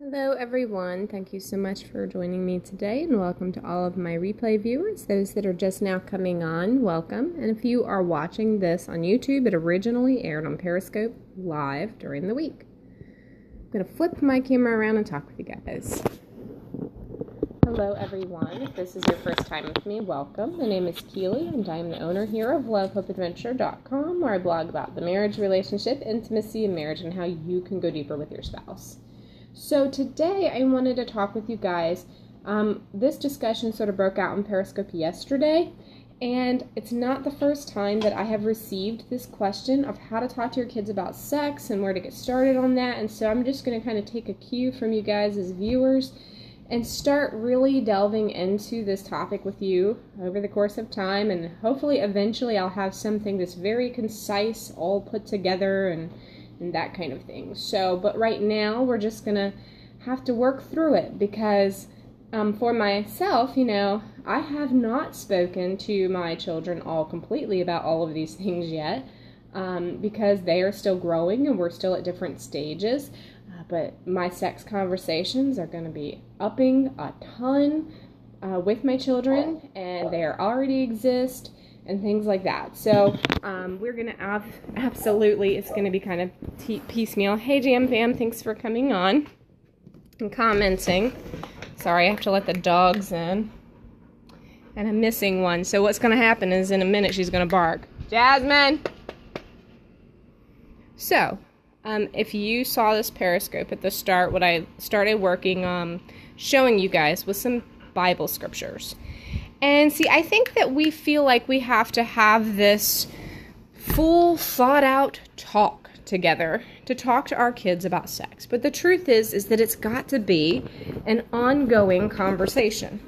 Hello everyone, thank you so much for joining me today and welcome to all of my replay viewers. Those that are just now coming on, welcome. And if you are watching this on YouTube, it originally aired on Periscope live during the week. I'm going to flip my camera around and talk with you guys. Hello everyone, if this is your first time with me, welcome. My name is Keely and I am the owner here of LoveHopeAdventure.com, where I blog about the marriage, relationship, intimacy, and marriage and how you can go deeper with your spouse. So today I wanted to talk with you guys. This discussion sort of broke out on Periscope yesterday, and it's not the first time that I have received this question of how to talk to your kids about sex and where to get started on that. And so I'm just going to kind of take a cue from you guys as viewers and start really delving into this topic with you over the course of time, and hopefully eventually I'll have something that's very concise, all put together and that kind of thing. So, but right now we're just gonna have to work through it because for myself, I have not spoken to my children all completely about all of these things yet because they are still growing and we're still at different stages. But my sex conversations are going to be upping a ton with my children, and they already exist and things like that. So we're going to absolutely, it's going to be kind of piecemeal. Hey, Jam Fam, thanks for coming on and commenting. Sorry, I have to let the dogs in. And I'm missing one. So what's going to happen is in a minute she's going to bark. Jasmine! So, if you saw this Periscope at the start, what I started working on showing you guys was some Bible scriptures. And see, I think that we feel like we have to have this full, thought-out talk together to talk to our kids about sex. But the truth is that it's got to be an ongoing conversation.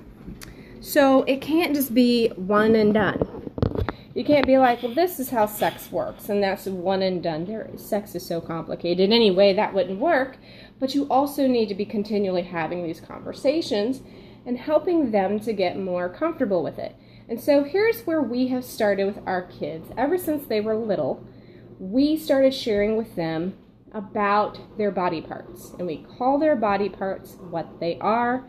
So it can't just be one and done. You can't be like, well, this is how sex works, and that's one and done. Sex is so complicated. Anyway, that wouldn't work. But you also need to be continually having these conversations and helping them to get more comfortable with it. And so here's where we have started with our kids. Ever since they were little, we started sharing with them about their body parts. And we call their body parts what they are.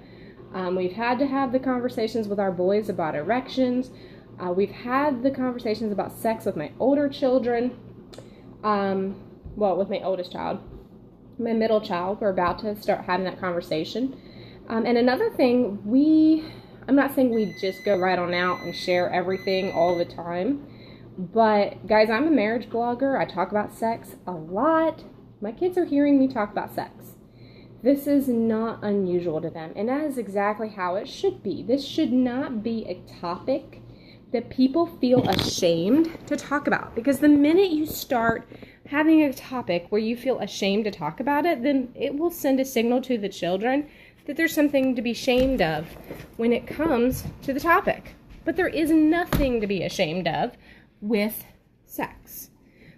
We've had to have the conversations with our boys about erections. We've had the conversations about sex with my older children. With my oldest child. My middle child, we're about to start having that conversation. And another thing, I'm not saying we just go right on out and share everything all the time. But guys, I'm a marriage blogger. I talk about sex a lot. My kids are hearing me talk about sex. This is not unusual to them. And that is exactly how it should be. This should not be a topic that people feel ashamed to talk about. Because the minute you start having a topic where you feel ashamed to talk about it, then it will send a signal to the children that there's something to be ashamed of when it comes to the topic. But there is nothing to be ashamed of with sex.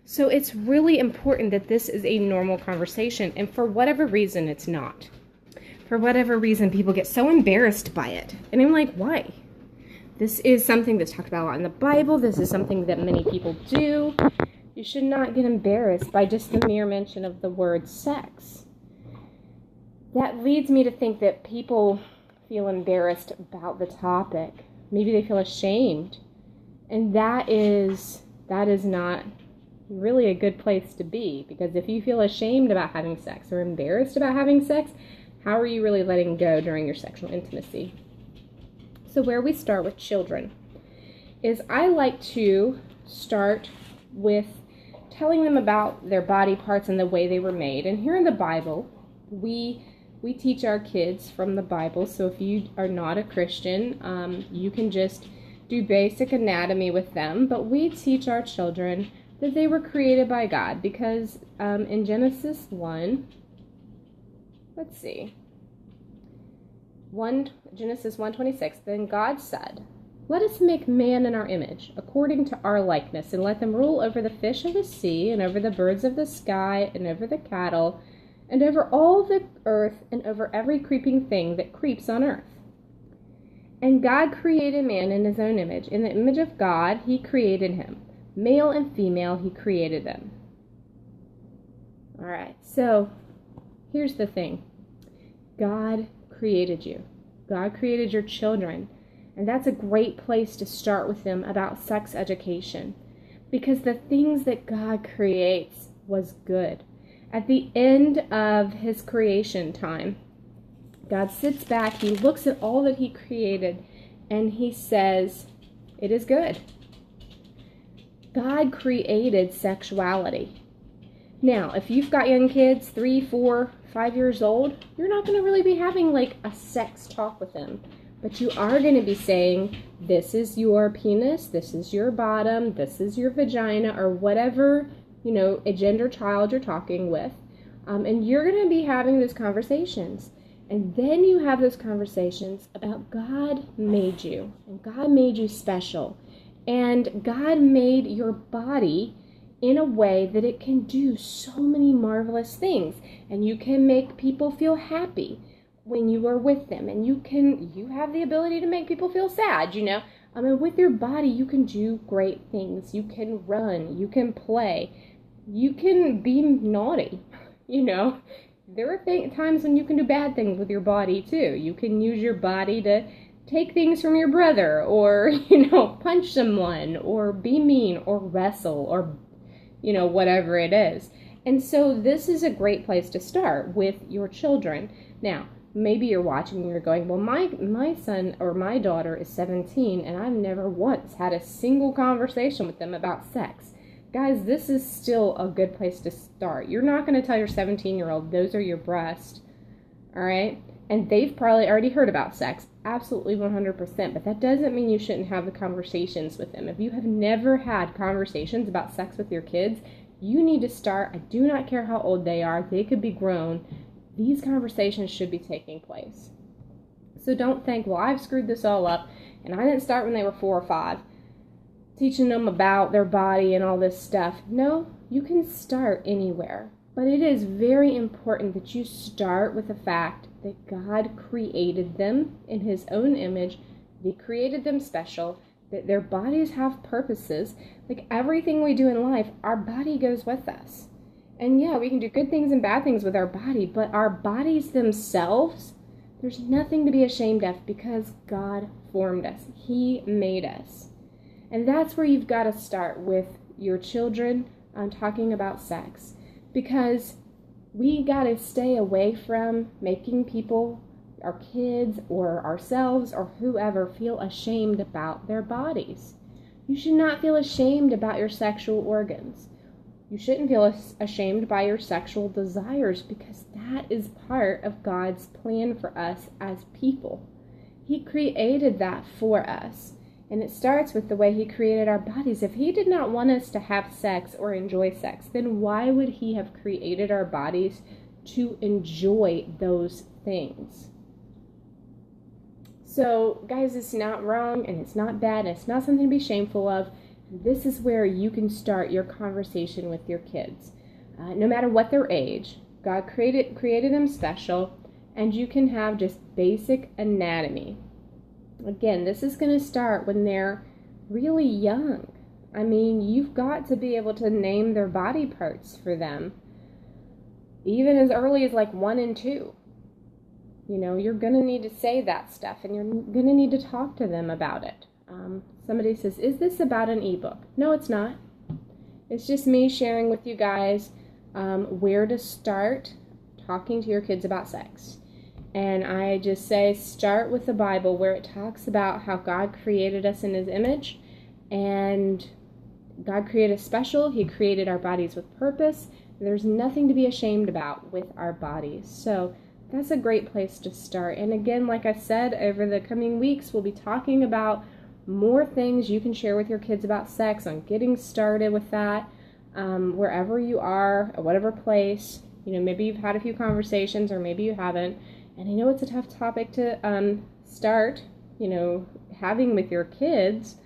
So it's really important that this is a normal conversation, and for whatever reason, it's not. For whatever reason, people get so embarrassed by it. And I'm like, why? This is something that's talked about a lot in the Bible. This is something that many people do. You should not get embarrassed by just the mere mention of the word sex. That leads me to think that people feel embarrassed about the topic. Maybe they feel ashamed. And that is not really a good place to be. Because if you feel ashamed about having sex or embarrassed about having sex, how are you really letting go during your sexual intimacy? So where we start with children is I like to start with telling them about their body parts and the way they were made. And here in the Bible, we teach our kids from the Bible. So if you are not a Christian, you can just do basic anatomy with them. But we teach our children that they were created by God because in Genesis 1, Genesis 1:26, then God said, "Let us make man in our image, according to our likeness, and let them rule over the fish of the sea, and over the birds of the sky, and over the cattle, and over all the earth, and over every creeping thing that creeps on earth." And God created man in his own image. In the image of God, he created him. Male and female, he created them. All right, so here's the thing. God created you. God created your children. And that's a great place to start with them about sex education. Because the things that God creates was good. At the end of his creation time, God sits back, he looks at all that he created, and he says, it is good. God created sexuality. Now, if you've got young kids, 3, 4, 5 years old, you're not going to really be having like a sex talk with them. But you are going to be saying, this is your penis, this is your bottom, this is your vagina, or whatever, a gender child you're talking with. And you're going to be having those conversations. And then you have those conversations about God made you. And God made you special. And God made your body in a way that it can do so many marvelous things. And you can make people feel happy when you are with them. And you have the ability to make people feel sad, I mean, with your body, you can do great things. You can run. You can play. You can be naughty, There are times when you can do bad things with your body, too. You can use your body to take things from your brother, or, punch someone, or be mean, or wrestle, or, whatever it is. And so this is a great place to start with your children. Now, maybe you're watching and you're going, well, my son or my daughter is 17, and I've never once had a single conversation with them about sex. Guys, this is still a good place to start. You're not going to tell your 17-year-old, those are your breasts, all right? And they've probably already heard about sex, absolutely 100%, but that doesn't mean you shouldn't have the conversations with them. If you have never had conversations about sex with your kids, you need to start. I do not care how old they are. They could be grown. These conversations should be taking place. So don't think, well, I've screwed this all up, and I didn't start when they were 4 or 5. Teaching them about their body and all this stuff. No, you can start anywhere. But it is very important that you start with the fact that God created them in his own image. He created them special, that their bodies have purposes. Like everything we do in life, our body goes with us. And yeah, we can do good things and bad things with our body, but our bodies themselves, there's nothing to be ashamed of because God formed us. He made us. And that's where you've got to start with your children talking about sex. Because we got to stay away from making people, our kids or ourselves or whoever, feel ashamed about their bodies. You should not feel ashamed about your sexual organs. You shouldn't feel ashamed by your sexual desires because that is part of God's plan for us as people. He created that for us. And it starts with the way he created our bodies. If he did not want us to have sex or enjoy sex, then why would he have created our bodies to enjoy those things? So, guys, it's not wrong and it's not bad and it's not something to be shameful of. This is where you can start your conversation with your kids. No matter what their age, God created them special, and you can have just basic anatomy. Again, this is going to start when they're really young. I mean, you've got to be able to name their body parts for them, even as early as like 1 and 2. You're going to need to say that stuff, and you're going to need to talk to them about it. Somebody says, is this about an ebook? No, it's not. It's just me sharing with you guys where to start talking to your kids about sex. And I just say start with the Bible, where it talks about how God created us in his image, and God created us special. He created our bodies with purpose. There's nothing to be ashamed about with our bodies. So that's a great place to start. And again, like I said, over the coming weeks, we'll be talking about more things you can share with your kids about sex, on getting started with that, wherever you are, at whatever place. Maybe you've had a few conversations or maybe you haven't. And I know it's a tough topic to start, having with your kids,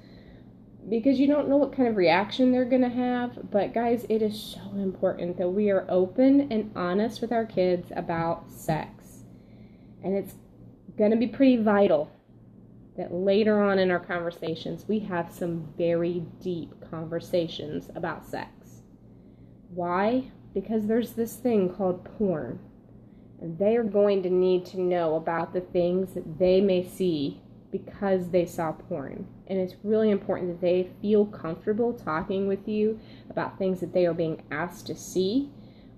because you don't know what kind of reaction they're going to have. But guys, it is so important that we are open and honest with our kids about sex. And it's going to be pretty vital that later on in our conversations, we have some very deep conversations about sex. Why? Because there's this thing called porn. And they are going to need to know about the things that they may see because they saw porn. And it's really important that they feel comfortable talking with you about things that they are being asked to see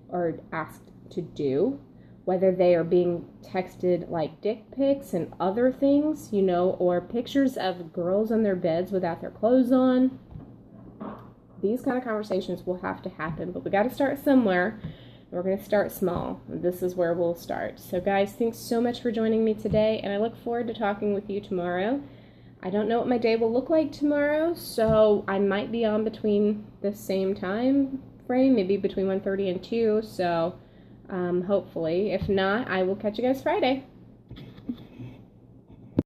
or asked to do, whether they are being texted like dick pics and other things, or pictures of girls on their beds without their clothes on. These kind of conversations will have to happen, but we got to start somewhere. We're going to start small, and this is where we'll start. So guys, thanks so much for joining me today, and I look forward to talking with you tomorrow. I don't know what my day will look like tomorrow, so I might be on between the same time frame, maybe between 1:30 and 2, so hopefully. If not, I will catch you guys Friday.